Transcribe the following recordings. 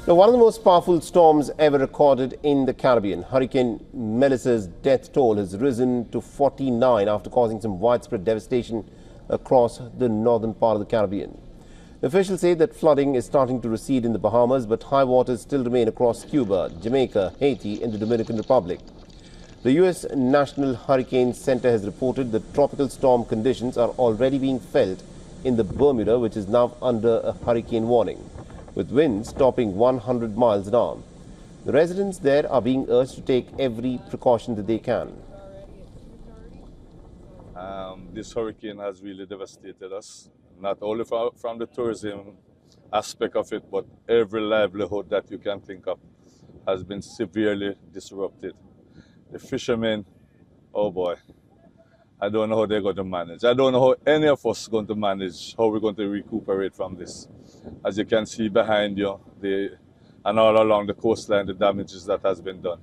Now, one of the most powerful storms ever recorded in the Caribbean, Hurricane Melissa's death toll has risen to 49 after causing some widespread devastation across the northern part of the Caribbean. Officials say that flooding is starting to recede in the Bahamas, but high waters still remain across Cuba, Jamaica, Haiti and the Dominican Republic. The U.S. National Hurricane Center has reported that tropical storm conditions are already being felt in the Bermuda, which is now under a hurricane warning, with winds topping 100 miles an hour. The residents there are being urged to take every precaution that they can. This hurricane has really devastated us, not only from the tourism aspect of it, but every livelihood that you can think of has been severely disrupted. The fishermen, oh boy, I don't know how they're going to manage. I don't know how any of us are going to manage, how we're going to recuperate from this. As you can see behind you, and all along the coastline, the damages that has been done.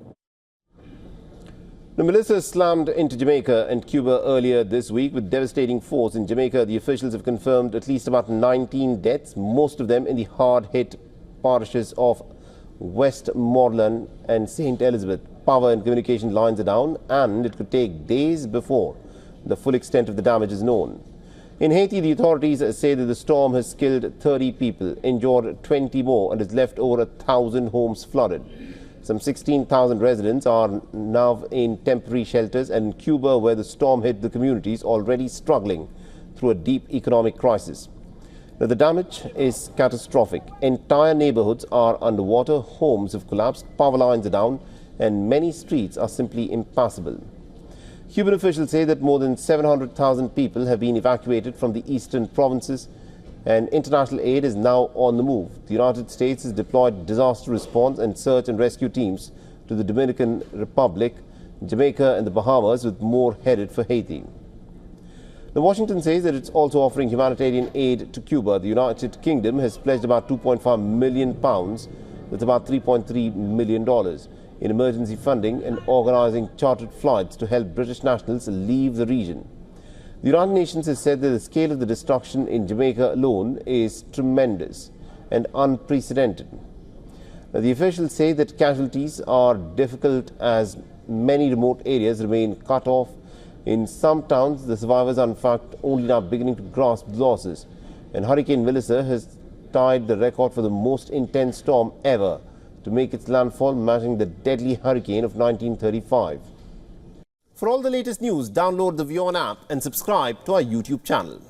The Melissa slammed into Jamaica and Cuba earlier this week with devastating force. In Jamaica, the officials have confirmed at least about 19 deaths, most of them in the hard-hit parishes of Westmoreland and St. Elizabeth. Power and communication lines are down, and it could take days before the full extent of the damage is known. In Haiti, the authorities say that the storm has killed 30 people, injured 20 more, and has left over 1,000 homes flooded. Some 16,000 residents are now in temporary shelters, and in Cuba, where the storm hit, the community is already struggling through a deep economic crisis. Now, the damage is catastrophic. Entire neighborhoods are underwater, homes have collapsed, power lines are down, and many streets are simply impassable. Cuban officials say that more than 700,000 people have been evacuated from the eastern provinces, and international aid is now on the move. The United States has deployed disaster response and search and rescue teams to the Dominican Republic, Jamaica and the Bahamas, with more headed for Haiti. Now, Washington says that it's also offering humanitarian aid to Cuba. The United Kingdom has pledged about £2.5 million, that's about $3.3 million, in emergency funding and organizing chartered flights to help British nationals leave the region. The United Nations has said that the scale of the destruction in Jamaica alone is tremendous and unprecedented. Now, the officials say that casualties are difficult as many remote areas remain cut off. In some towns, the survivors are in fact only now beginning to grasp the losses. And Hurricane Melissa has tied the record for the most intense storm ever to make its landfall, matching the deadly hurricane of 1935. For all the latest news, download the WION app and subscribe to our YouTube channel.